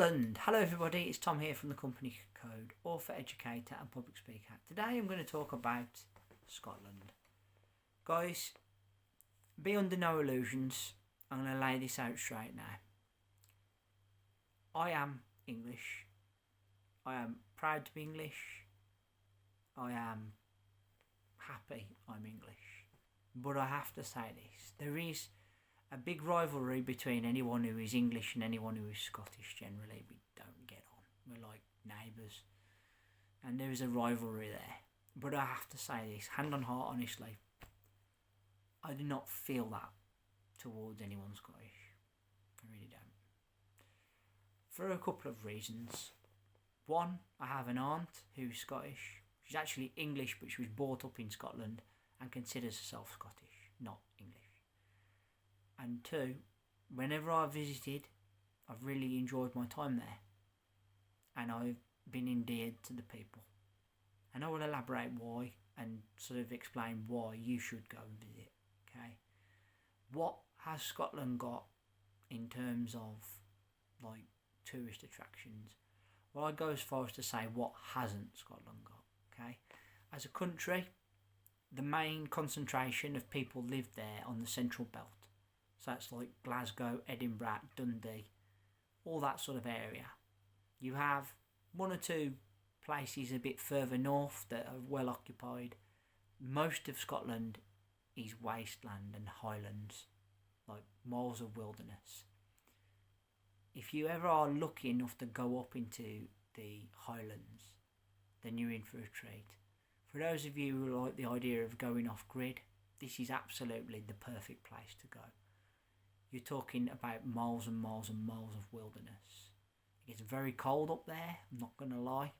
Scotland. Hello everybody, it's Tom here from the Company Code, author, educator and public speaker. Today I'm going to talk about Scotland. Guys, be under no illusions, I'm going to lay this out straight now. I am English. I am proud to be English. I am happy I'm English. But I have to say this, there is a big rivalry between anyone who is English and anyone who is Scottish. Generally, we don't get on. We're like neighbours. And there is a rivalry there. But I have to say this, hand on heart, honestly, I do not feel that towards anyone Scottish. I really don't. For a couple of reasons. One, I have an aunt who's Scottish. She's actually English, but she was brought up in Scotland and considers herself Scottish, not English. And two, whenever I've visited, I've really enjoyed my time there. And I've been endeared to the people. And I will elaborate why and sort of explain why you should go and visit. Okay? What has Scotland got in terms of like tourist attractions? Well, I'd go as far as to say what hasn't Scotland got. Okay? As a country, the main concentration of people live there on the central belt. So that's like Glasgow, Edinburgh, Dundee, all that sort of area. You have one or two places a bit further north that are well occupied. Most of Scotland is wasteland and highlands, like miles of wilderness. If you ever are lucky enough to go up into the highlands, then you're in for a treat. For those of you who like the idea of going off grid, this is absolutely the perfect place to go. You're talking about miles and miles and miles of wilderness. It gets very cold up there, I'm not going to lie.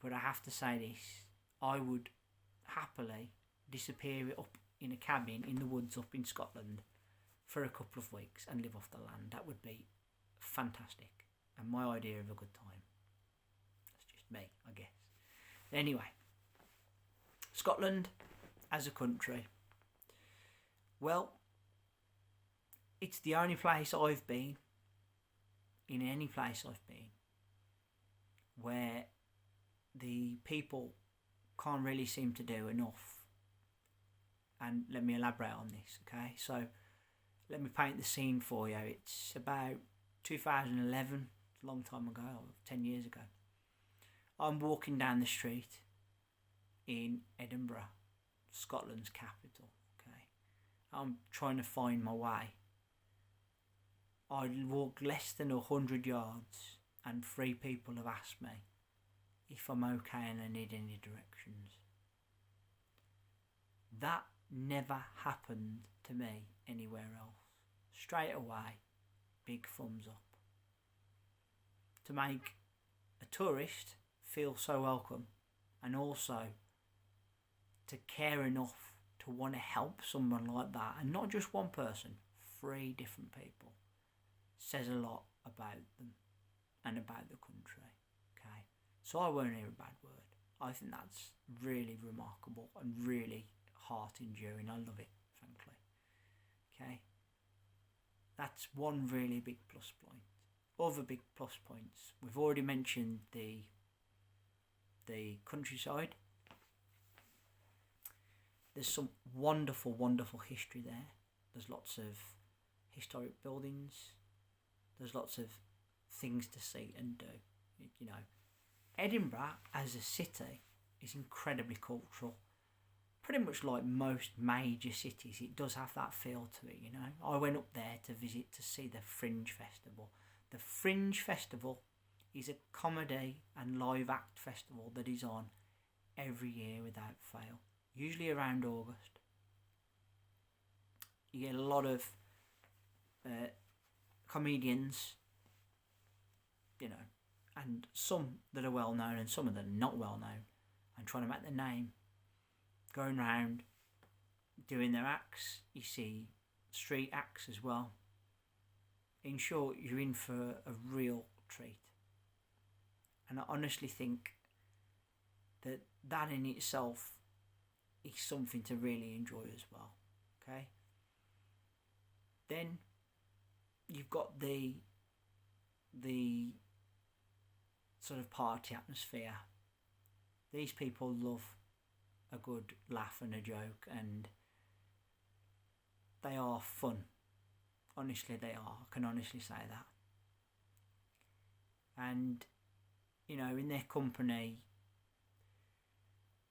But I have to say this, I would happily disappear up in a cabin in the woods up in Scotland for a couple of weeks and live off the land. That would be fantastic and my idea of a good time. That's just me, I guess. Anyway, Scotland as a country. Well, it's the only place I've been, in any place I've been, where the people can't really seem to do enough. And let me elaborate on this, okay? So, let me paint the scene for you. It's about 2011, it's a long time ago, 10 years ago. I'm walking down the street in Edinburgh, Scotland's capital, okay? I'm trying to find my way. I'd walked less than 100 yards and 3 people have asked me if I'm okay and I need any directions. That never happened to me anywhere else. Straight away, big thumbs up. To make a tourist feel so welcome and also to care enough to want to help someone like that, and not just one person, 3 different people, says a lot about them and about the country. Okay, so I won't hear a bad word. I think that's really remarkable and really heart enduring. I love it, frankly. Okay, that's one really big plus point. Other big plus points, we've already mentioned the countryside. There's some wonderful, wonderful history there. There's lots of historic buildings. There's lots of things to see and do. You know, Edinburgh as a city is incredibly cultural. Pretty much like most major cities, it does have that feel to it, you know. I went up there to visit to see the Fringe Festival. The Fringe Festival is a comedy and live act festival that is on every year without fail. Usually around August. You get a lot of comedians, you know, and some that are well known and some that are not well known and trying to make their name, going around doing their acts. You see street acts as well. In short, you're in for a real treat. And I honestly think that that in itself is something to really enjoy as well. Okay? Then you've got the the sort of party atmosphere. These people love a good laugh and a joke, and they are fun. Honestly, they are. I can honestly say that. And, you know, in their company,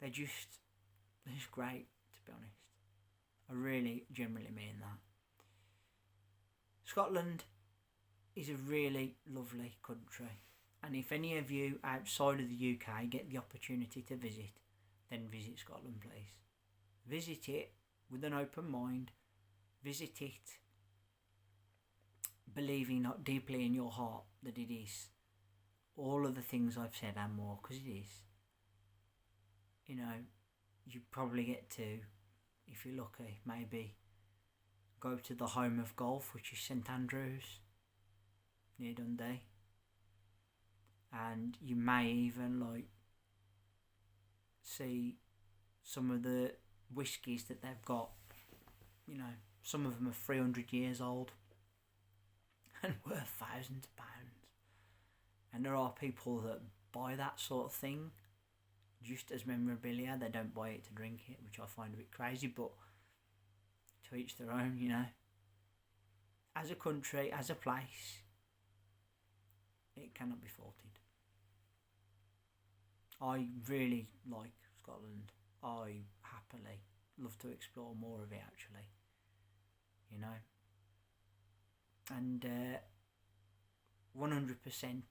they're just great, to be honest. I really generally mean that. Scotland is a really lovely country, and if any of you outside of the UK get the opportunity to visit, then visit Scotland, please. Visit it with an open mind. Visit it believing deeply in your heart that it is all of the things I've said and more, because it is. You know, you probably get to, if you're lucky, maybe go to the home of golf, which is St Andrews, near Dundee. And you may even see some of the whiskies that they've got. You know, some of them are 300 years old and worth thousands of pounds. And there are people that buy that sort of thing just as memorabilia. They don't buy it to drink it, which I find a bit crazy, but to each their own, you know. As a country, as a place, it cannot be faulted. I really like Scotland. I happily love to explore more of it, actually. You know. And 100%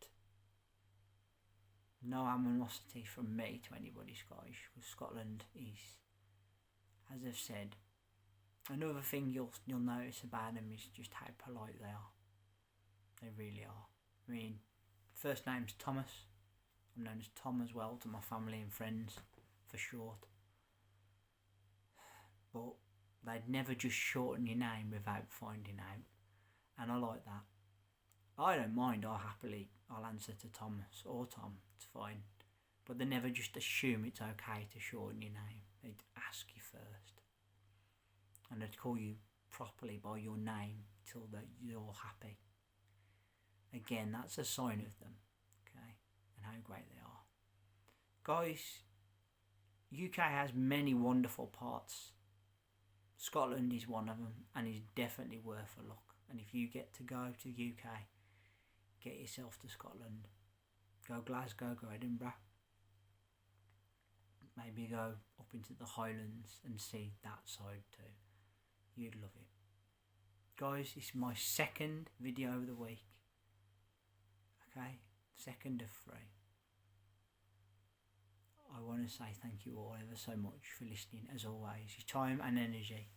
no animosity from me to anybody Scottish, because Scotland is, as I've said, another thing you'll notice about them is just how polite they are. They really are. I mean, first name's Thomas. I'm known as Tom as well to my family and friends, for short. But they'd never just shorten your name without finding out. And I like that. I don't mind. I'll answer to Thomas or Tom. It's fine. But they never just assume it's okay to shorten your name. They'd ask you first. And they'd call you properly by your name till you're happy. Again, that's a sign of them. Okay? And how great they are. Guys, UK has many wonderful parts. Scotland is one of them, and is definitely worth a look. And if you get to go to the UK, get yourself to Scotland. Go Glasgow, go Edinburgh. Maybe go up into the Highlands and see that side too. You'd love it. Guys, this is my second video of the week. Okay? Second of 3. I want to say thank you all ever so much for listening, as always. Your time and energy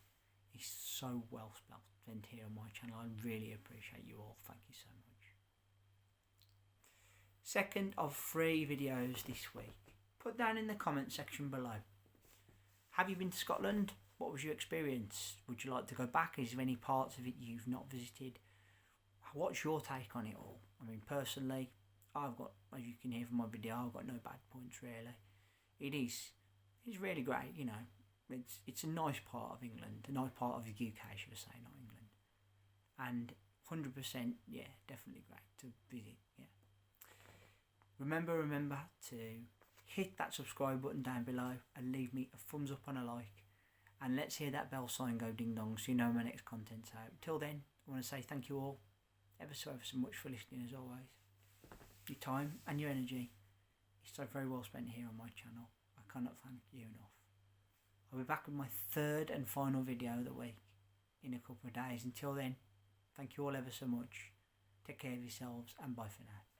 is so well spent here on my channel. I really appreciate you all. Thank you so much. Second of 3 videos this week. Put down in the comment section below. Have you been to Scotland? What was your experience? Would you like to go back? Is there any parts of it you've not visited? What's your take on it all? I mean, personally, I've got, as you can hear from my video, I've got no bad points really. It's really great, you know. It's a nice part of England, a nice part of the UK, should I say, not England. And 100%, yeah, definitely great to visit, yeah. Remember to hit that subscribe button down below and leave me a thumbs up and a like. And let's hear that bell sign go ding dong so you know my next content's out. Till then, I want to say thank you all ever so much for listening, as always. Your time and your energy is so very well spent here on my channel. I cannot thank you enough. I'll be back with my 3rd and final video of the week in a couple of days. Until then, thank you all ever so much. Take care of yourselves and bye for now.